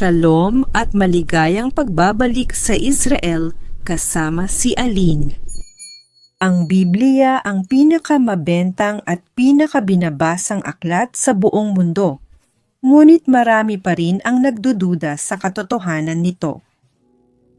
Shalom at maligayang pagbabalik sa Israel kasama si Aline. Ang Biblia ang pinakamabentang at pinakabinabasang aklat sa buong mundo. Ngunit marami pa rin ang nagdududa sa katotohanan nito.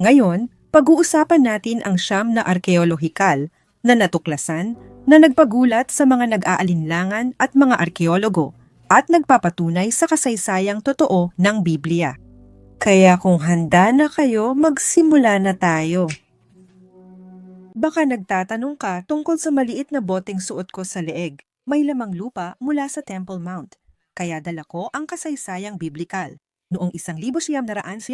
Ngayon, pag-uusapan natin ang 9 na arkeolohikal na natuklasan na nagpagulat sa mga nag-aalinlangan at mga arkeologo at nagpapatunay sa kasaysayang totoo ng Biblia. Kaya kung handa na kayo, magsimula na tayo. Baka nagtatanong ka tungkol sa maliit na boteng suot ko sa leeg. May lamang lupa mula sa Temple Mount. Kaya dala ko ang kasaysayang biblikal. Noong 1999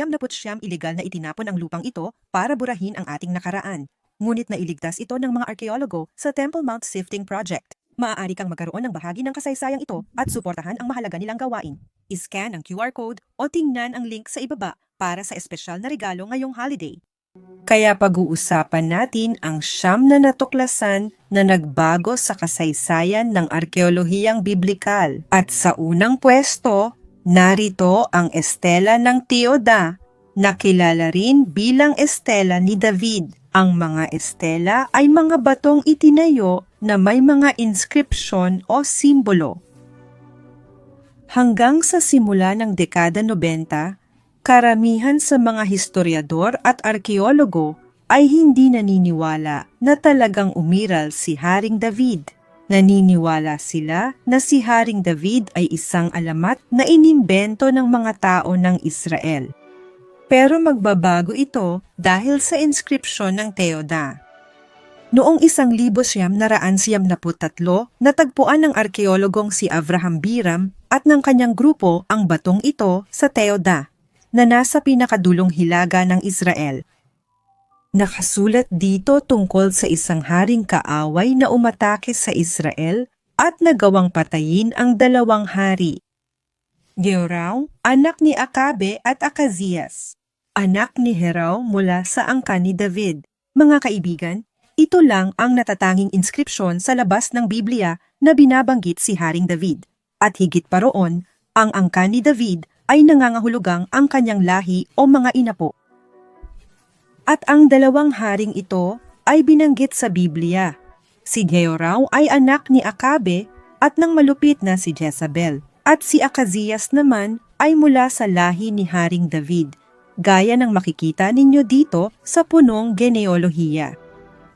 iligal na itinapon ang lupang ito para burahin ang ating nakaraan. Ngunit nailigtas ito ng mga arkeologo sa Temple Mount Sifting Project. Maaari kang magkaroon ng bahagi ng kasaysayang ito at suportahan ang mahalaga nilang gawain. I-scan ang QR code o tingnan ang link sa ibaba para sa espesyal na regalo ngayong holiday. Kaya pag-uusapan natin ang 9 na natuklasan na nagbago sa kasaysayan ng arkeolohiyang biblikal. At sa unang pwesto, narito ang estela ng Tioda, na kilala rin bilang estela ni David. Ang mga estela ay mga batong itinayo na may mga inskripsyon o simbolo. Hanggang sa simula ng dekada 90, karamihan sa mga historiador at arkeologo ay hindi naniniwala na talagang umiral si Haring David. Naniniwala sila na si Haring David ay isang alamat na inimbento ng mga tao ng Israel. Pero magbabago ito dahil sa inskripsyon ng Tioda. Noong 1993, natagpuan ng arkeologong si Avraham Biram at ng kanyang grupo ang batong ito sa Tioda, na nasa pinakadulong hilaga ng Israel. Nakasulat dito tungkol sa isang haring kaaway na umatake sa Israel at nagawang patayin ang 2 hari. Jehoram, anak ni Akabe at Akazias. Anak ni Heraw mula sa angkan ni David. Mga kaibigan, ito lang ang natatanging inskripsyon sa labas ng Biblia na binabanggit si Haring David. At higit pa roon, ang angkan ni David ay nangangahulugang ang kanyang lahi o mga inapo. At ang 2 haring ito ay binanggit sa Biblia. Si Jehoram ay anak ni Akabe at ng malupit na si Jezabel. At si Akazias naman ay mula sa lahi ni Haring David, gaya ng makikita ninyo dito sa punong genealohiya.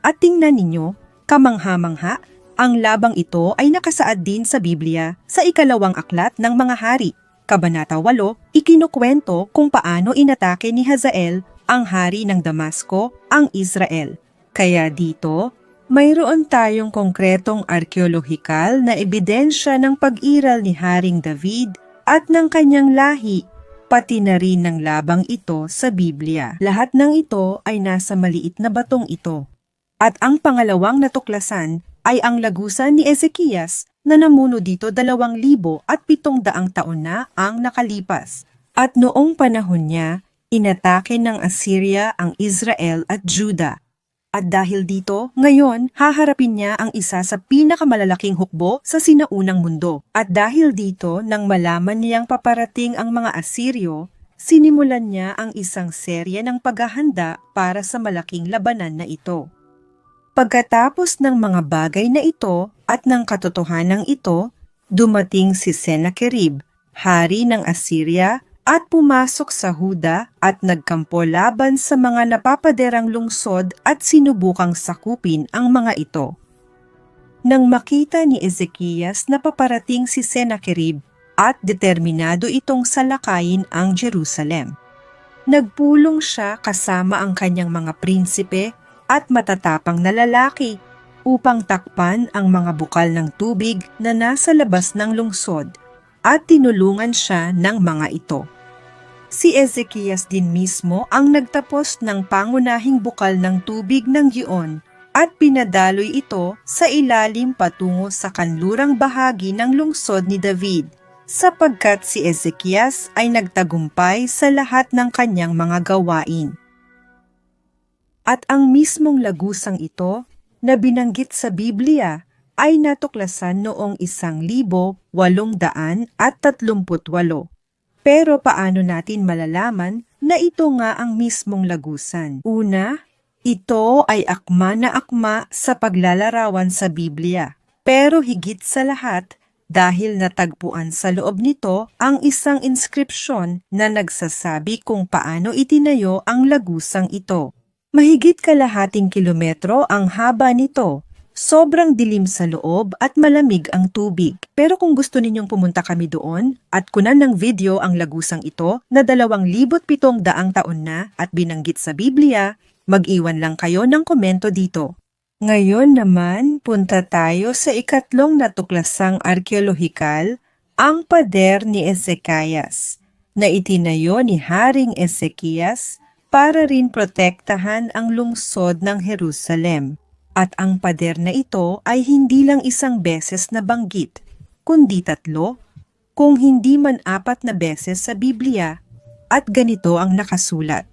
At tingnan ninyo, kamangha-mangha, ang labang ito ay nakasaad din sa Biblia sa 2 aklat ng mga hari. Kabanata 8, ikinukwento kung paano inatake ni Hazael, ang hari ng Damasco, ang Israel. Kaya dito, mayroon tayong konkretong arkeolohikal na ebidensya ng pag-iral ni Haring David at ng kanyang lahi, pati na rin ng labang ito sa Biblia. Lahat ng ito ay nasa maliit na batong ito. At ang pangalawang natuklasan ay ang lagusan ni Ezekias na namuno dito 2,700 taon na ang nakalipas. At noong panahon niya, inatake ng Assyria ang Israel at Judah. At dahil dito, ngayon, haharapin niya ang isa sa pinakamalalaking hukbo sa sinaunang mundo. At dahil dito, nang malaman niyang paparating ang mga Asiryo, sinimulan niya ang isang serye ng paghahanda para sa malaking labanan na ito. Pagkatapos ng mga bagay na ito at ng katotohanan ito, dumating si Sennacherib, hari ng Assyria, at pumasok sa Huda at nagkampo laban sa mga napapaderang lungsod at sinubukang sakupin ang mga ito. Nang makita ni Ezekias na paparating si Sennacherib at determinado itong salakayin ang Jerusalem, nagpulong siya kasama ang kanyang mga prinsipe at matatapang na lalaki upang takpan ang mga bukal ng tubig na nasa labas ng lungsod at tinulungan siya ng mga ito. Si Ezekias din mismo ang nagtapos ng pangunahing bukal ng tubig ng Gion at pinadaloy ito sa ilalim patungo sa kanlurang bahagi ng lungsod ni David, sapagkat si Ezekias ay nagtagumpay sa lahat ng kanyang mga gawain. At ang mismong lagusang ito na binanggit sa Biblia ay natuklasan noong 1838. Pero paano natin malalaman na ito nga ang mismong lagusan? Una, ito ay akma na akma sa paglalarawan sa Biblia. Pero higit sa lahat, dahil natagpuan sa loob nito ang isang inskripsyon na nagsasabi kung paano itinayo ang lagusang ito. Mahigit kalahating kilometro ang haba nito. Sobrang dilim sa loob at malamig ang tubig. Pero kung gusto ninyong pumunta kami doon at kunan ng video ang lagusang ito na 2,700 taon na at binanggit sa Biblia, mag-iwan lang kayo ng komento dito. Ngayon naman, punta tayo sa ikatlong natuklasang arkeolohikal, ang pader ni Ezekias, na itinayo ni Haring Ezekias para rin protektahan ang lungsod ng Jerusalem. At ang pader na ito ay hindi lang isang beses na banggit, kundi 3, kung hindi man 4 na beses sa Biblia, at ganito ang nakasulat.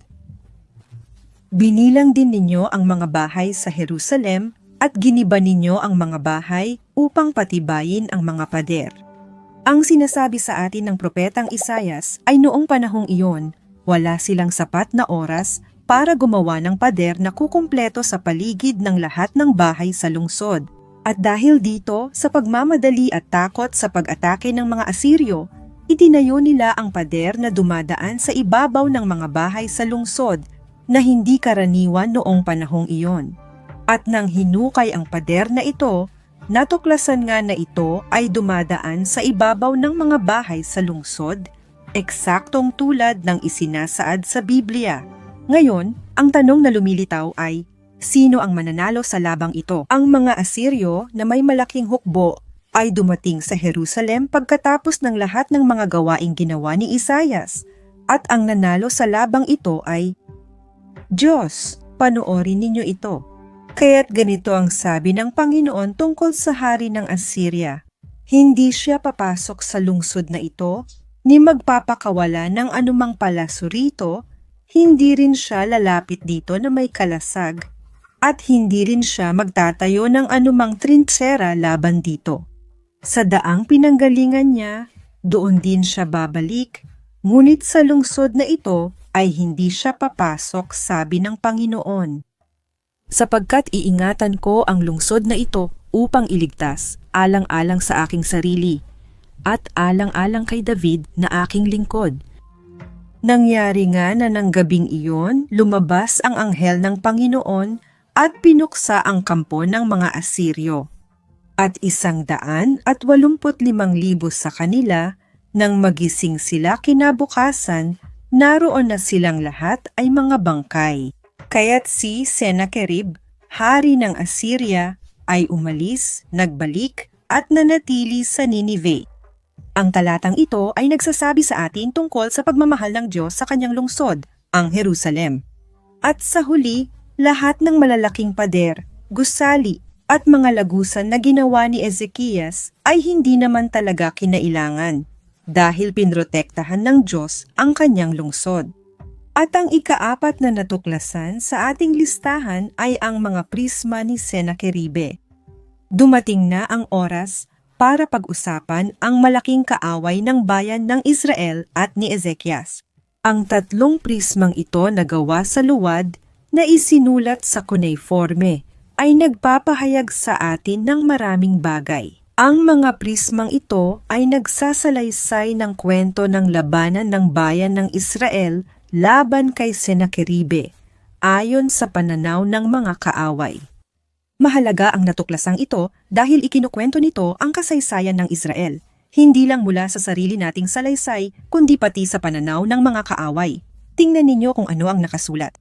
Binilang din ninyo ang mga bahay sa Jerusalem at giniba ninyo ang mga bahay upang patibayin ang mga pader. Ang sinasabi sa atin ng propetang Isayas ay noong panahong iyon, wala silang sapat na oras para gumawa ng pader na kukumpleto sa paligid ng lahat ng bahay sa lungsod. At dahil dito, sa pagmamadali at takot sa pag-atake ng mga Asiryo, itinayo nila ang pader na dumadaan sa ibabaw ng mga bahay sa lungsod na hindi karaniwan noong panahong iyon. At nang hinukay ang pader na ito, natuklasan nga na ito ay dumadaan sa ibabaw ng mga bahay sa lungsod, eksaktong tulad ng isinasaad sa Biblia. Ngayon, ang tanong na lumilitaw ay, sino ang mananalo sa labang ito? Ang mga Asiryo na may malaking hukbo ay dumating sa Jerusalem pagkatapos ng lahat ng mga gawaing ginawa ni Isayas, at ang nanalo sa labang ito ay Diyos. Panoorin ninyo ito. Kaya't ganito ang sabi ng Panginoon tungkol sa hari ng Assyria. Hindi siya papasok sa lungsod na ito, ni magpapakawala ng anumang palaso rito, hindi rin siya lalapit dito na may kalasag, at hindi rin siya magtatayo ng anumang trintsera laban dito. Sa daang pinanggalingan niya, doon din siya babalik, ngunit sa lungsod na ito ay hindi siya papasok, sabi ng Panginoon. Sapagkat iingatan ko ang lungsod na ito upang iligtas, alang-alang sa aking sarili, at alang-alang kay David na aking lingkod. Nangyari nga na ng gabing iyon, lumabas ang anghel ng Panginoon at pinuksa ang kampo ng mga Asiryo. At 185,000 sa kanila, nang magising sila kinabukasan, naroon na silang lahat ay mga bangkay. Kaya't si Sennacherib, hari ng Assyria, ay umalis, nagbalik, at nanatili sa Ninive. Ang talatang ito ay nagsasabi sa atin tungkol sa pagmamahal ng Diyos sa kanyang lungsod, ang Jerusalem. At sa huli, lahat ng malalaking pader, gusali, at mga lagusan na ginawa ni Ezekias ay hindi naman talaga kinailangan, dahil pinrotektahan ng Diyos ang kanyang lungsod. At ang ika-4 na natuklasan sa ating listahan ay ang mga prisma ni Sennacherib. Dumating na ang oras para pag-usapan ang malaking kaaway ng bayan ng Israel at ni Ezekias. Ang 3 prismang ito na gawa sa luwad na isinulat sa cuneiforme ay nagpapahayag sa atin ng maraming bagay. Ang mga prismang ito ay nagsasalaysay ng kwento ng labanan ng bayan ng Israel laban kay Sennacherib, ayon sa pananaw ng mga kaaway. Mahalaga ang natuklasang ito dahil ikinukwento nito ang kasaysayan ng Israel, hindi lang mula sa sarili nating salaysay, kundi pati sa pananaw ng mga kaaway. Tingnan ninyo kung ano ang nakasulat.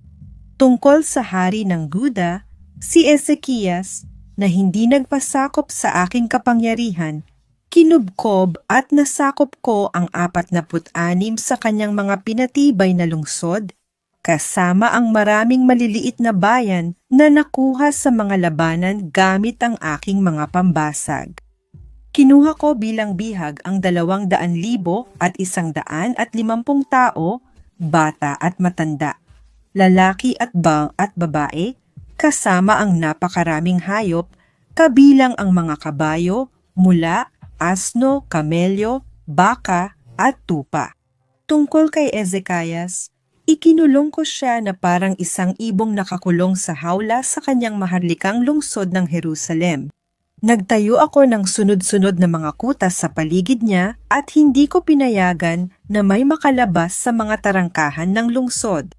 Tungkol sa hari ng Juda, si Ezekias, na hindi nagpasakop sa aking kapangyarihan, kinubkob at nasakop ko ang 46 sa kanyang mga pinatibay na lungsod, kasama ang maraming maliliit na bayan na nakuha sa mga labanan gamit ang aking mga pambasag. Kinuha ko bilang bihag ang 200,000 at 150 tao, bata at matanda, lalaki at babae, kasama ang napakaraming hayop, kabilang ang mga kabayo, mula, asno, kamelyo, baka at tupa. Tungkol kay Ezekias, ikinulong ko siya na parang isang ibong nakakulong sa hawla sa kanyang maharlikang lungsod ng Jerusalem. Nagtayo ako ng sunod-sunod na mga kutas sa paligid niya at hindi ko pinayagan na may makalabas sa mga tarangkahan ng lungsod.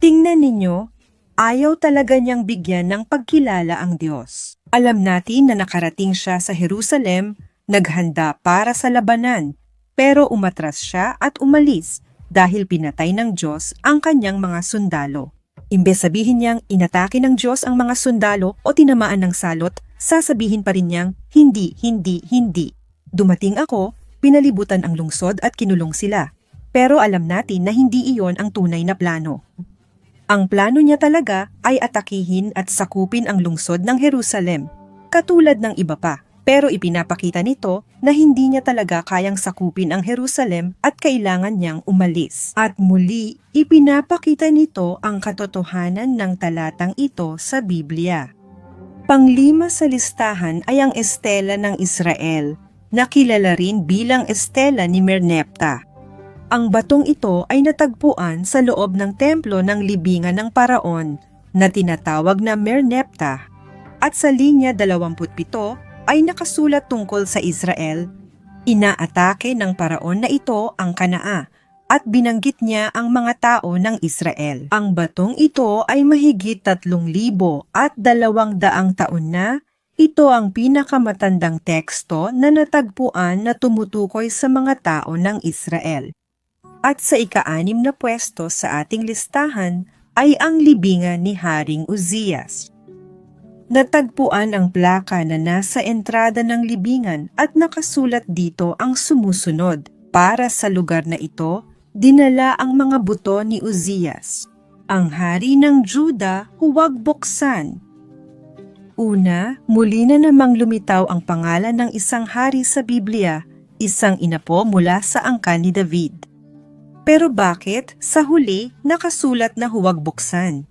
Tingnan ninyo, ayaw talaga niyang bigyan ng pagkilala ang Diyos. Alam natin na nakarating siya sa Jerusalem, naghanda para sa labanan, pero umatras siya at umalis dahil pinatay ng Diyos ang kanyang mga sundalo. Imbes sabihin niyang inatake ng Diyos ang mga sundalo o tinamaan ng salot, sasabihin pa rin niyang hindi, hindi, hindi. Dumating ako, pinalibutan ang lungsod at kinulong sila. Pero alam natin na hindi iyon ang tunay na plano. Ang plano niya talaga ay atakihin at sakupin ang lungsod ng Jerusalem, katulad ng iba pa. Pero ipinapakita nito na hindi niya talaga kayang sakupin ang Jerusalem at kailangan niyang umalis. At muli, ipinapakita nito ang katotohanan ng talatang ito sa Biblia. Panglima sa listahan ay ang estela ng Israel, na kilala rin bilang estela ni Merneptah. Ang batong ito ay natagpuan sa loob ng templo ng libingan ng Paraon na tinatawag na Merneptah. At sa linya 27, ay nakasulat tungkol sa Israel. Inaatake ng Paraon na ito ang Kanaa at binanggit niya ang mga tao ng Israel. Ang batong ito ay mahigit 3,000 at 200 taon na. Ito ang pinakamatandang teksto na natagpuan na tumutukoy sa mga tao ng Israel. At sa ika-6 na pwesto sa ating listahan ay ang libingan ni Haring Uzias. Natagpuan ang plaka na nasa entrada ng libingan at nakasulat dito ang sumusunod. Para sa lugar na ito, dinala ang mga buto ni Uzias. Ang hari ng Juda, huwag buksan. Una, muli na namang lumitaw ang pangalan ng isang hari sa Biblia, isang inapo mula sa angkan ni David. Pero bakit sa huli nakasulat na huwag buksan?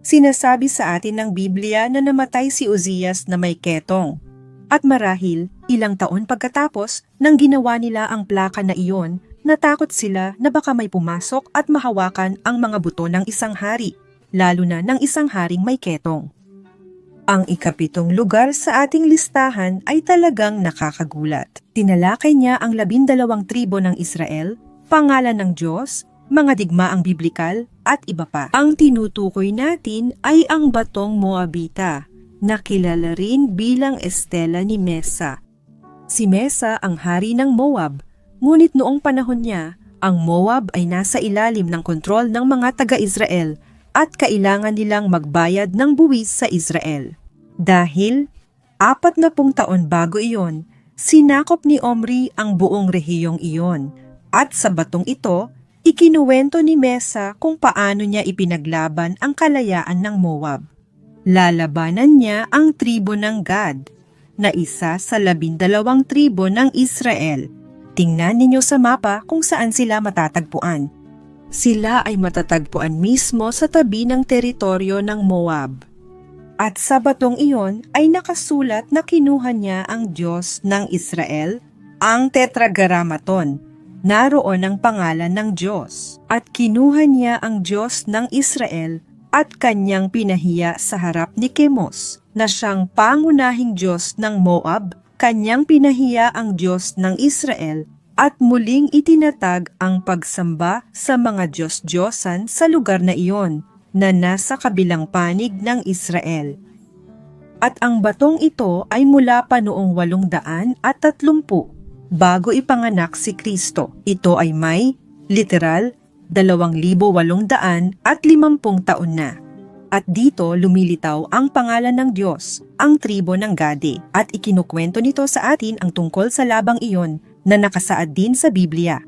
Sinasabi sa atin ng Biblia na namatay si Uzias na may ketong. At marahil, ilang taon pagkatapos nang ginawa nila ang plaka na iyon, natakot sila na baka may pumasok at mahawakan ang mga buto ng isang hari, lalo na ng isang haring may ketong. Ang ika-7 lugar sa ating listahan ay talagang nakakagulat. Tinalakay niya ang 12 tribo ng Israel, pangalan ng Diyos, mga digmaang biblikal, at iba pa. Ang tinutukoy natin ay ang batong Moabita, na kilala rin bilang estela ni Mesa. Si Mesa ang hari ng Moab, ngunit noong panahon niya, ang Moab ay nasa ilalim ng kontrol ng mga taga-Israel at kailangan nilang magbayad ng buwis sa Israel. Dahil 40 taon bago iyon, sinakop ni Omri ang buong rehiyong iyon, at sa batong ito, ikinuwento ni Mesa kung paano niya ipinaglaban ang kalayaan ng Moab. Lalabanan niya ang tribo ng Gad, na isa sa 12 tribo ng Israel. Tingnan ninyo sa mapa kung saan sila matatagpuan. Sila ay matatagpuan mismo sa tabi ng teritoryo ng Moab. At sa batong iyon ay nakasulat na kinuha niya ang Diyos ng Israel, ang Tetragrammaton. Naroon ang pangalan ng Diyos, at kinuha niya ang Diyos ng Israel at kanyang pinahiya sa harap ni Chemos, na siyang pangunahing Diyos ng Moab, kanyang pinahiya ang Diyos ng Israel, at muling itinatag ang pagsamba sa mga Diyos-Diyosan sa lugar na iyon, na nasa kabilang panig ng Israel. At ang batong ito ay mula pa noong 830, bago ipanganak si Kristo. Ito ay may, literal, 2,850 taon na. At dito lumilitaw ang pangalan ng Diyos, ang tribo ng Gade. At ikinukwento nito sa atin ang tungkol sa labang iyon na nakasaad din sa Biblia.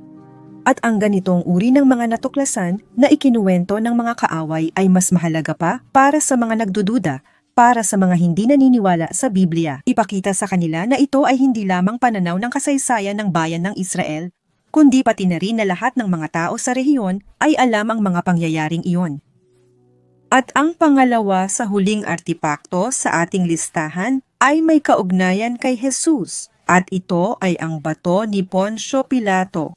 At ang ganitong uri ng mga natuklasan na ikinuwento ng mga kaaway ay mas mahalaga pa para sa mga nagdududa, para sa mga hindi naniniwala sa Biblia. Ipakita sa kanila na ito ay hindi lamang pananaw ng kasaysayan ng bayan ng Israel, kundi pati na rin na lahat ng mga tao sa rehiyon ay alam ang mga pangyayaring iyon. At ang pangalawa sa huling artipakto sa ating listahan ay may kaugnayan kay Jesus, at ito ay ang bato ni Poncio Pilato.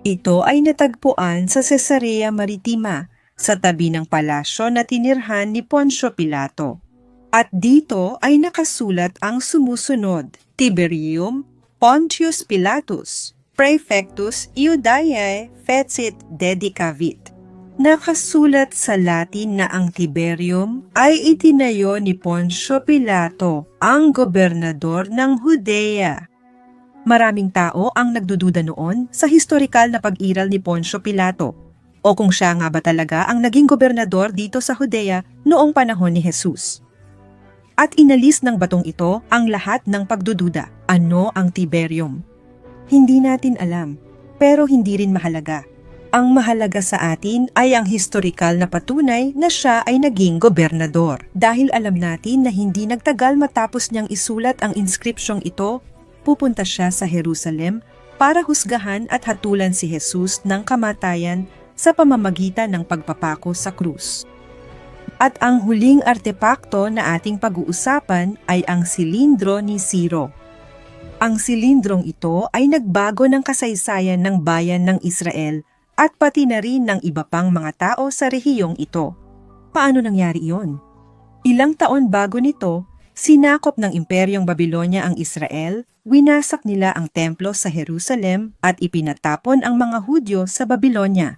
Ito ay natagpuan sa Cesarea Maritima, sa tabi ng palasyo na tinirhan ni Poncio Pilato. At dito ay nakasulat ang sumusunod: Tiberium Pontius Pilatus, Praefectus Iudaeae fecit dedicavit. Nakasulat sa Latin na ang Tiberium ay itinayo ni Poncio Pilato, ang gobernador ng Judea. Maraming tao ang nagdududa noon sa historikal na pag-iral ni Poncio Pilato, o kung siya nga ba talaga ang naging gobernador dito sa Judea noong panahon ni Jesus. At inalis ng batong ito ang lahat ng pagdududa. Ano ang Tiberium? Hindi natin alam, pero hindi rin mahalaga. Ang mahalaga sa atin ay ang historikal na patunay na siya ay naging gobernador. Dahil alam natin na hindi nagtagal matapos niyang isulat ang inskripsyong ito, pupunta siya sa Jerusalem para husgahan at hatulan si Jesus ng kamatayan sa pamamagitan ng pagpapako sa krus. At ang huling artepakto na ating pag-uusapan ay ang silindro ni Ciro. Ang silindrong ito ay nagbago ng kasaysayan ng bayan ng Israel at pati na rin ng iba pang mga tao sa rehiyong ito. Paano nangyari iyon? Ilang taon bago nito, sinakop ng Imperyong Babilonya ang Israel, winasak nila ang templo sa Jerusalem at ipinatapon ang mga Hudyo sa Babilonya.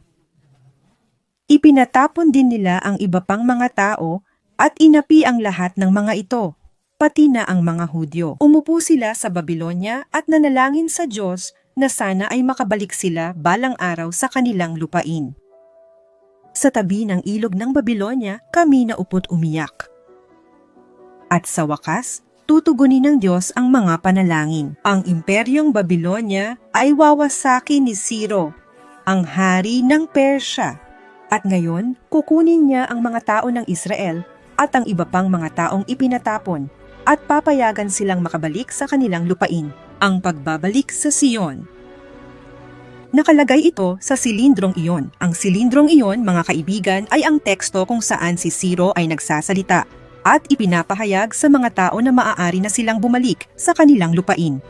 Ipinatapon din nila ang iba pang mga tao at inapi ang lahat ng mga ito, pati na ang mga Hudyo. Umupo sila sa Babilonya at nanalangin sa Diyos na sana ay makabalik sila balang araw sa kanilang lupain. Sa tabi ng ilog ng Babilonya, kami naupo't umiyak. At sa wakas, tutugunin ng Diyos ang mga panalangin. Ang Imperyong Babilonya ay wawasakin ni Ciro, ang hari ng Persya. At ngayon, kukunin niya ang mga tao ng Israel at ang iba pang mga taong ipinatapon at papayagan silang makabalik sa kanilang lupain, ang pagbabalik sa Sion. Nakalagay ito sa silindrong iyon. Ang silindrong iyon, mga kaibigan, ay ang teksto kung saan si Ciro ay nagsasalita at ipinapahayag sa mga tao na maaari na silang bumalik sa kanilang lupain.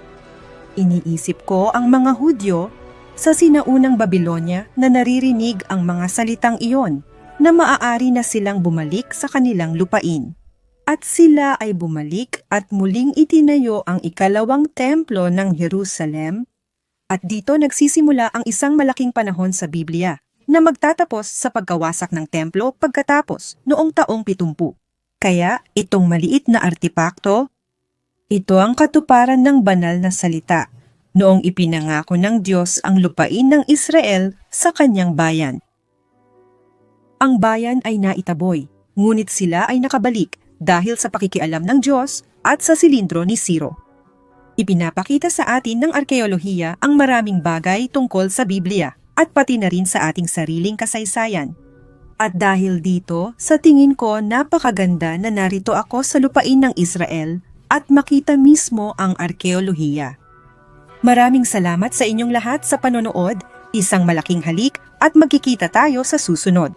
Iniisip ko ang mga Hudyo sa sinaunang Babilonya na naririnig ang mga salitang iyon na maaari na silang bumalik sa kanilang lupain. At sila ay bumalik at muling itinayo ang ikalawang templo ng Jerusalem, at dito nagsisimula ang isang malaking panahon sa Biblia na magtatapos sa pagkawasak ng templo pagkatapos noong taong 70. Kaya itong maliit na artepakto, ito ang katuparan ng banal na salita noong ipinangako ng Diyos ang lupain ng Israel sa kanyang bayan. Ang bayan ay naitaboy, ngunit sila ay nakabalik dahil sa pakikialam ng Diyos at sa silindro ni Ciro. Ipinapakita sa atin ng arkeolohiya ang maraming bagay tungkol sa Biblia at pati na rin sa ating sariling kasaysayan. At dahil dito, sa tingin ko napakaganda na narito ako sa lupain ng Israel at makita mismo ang arkeolohiya. Maraming salamat sa inyong lahat sa panonood, isang malaking halik at magkikita tayo sa susunod.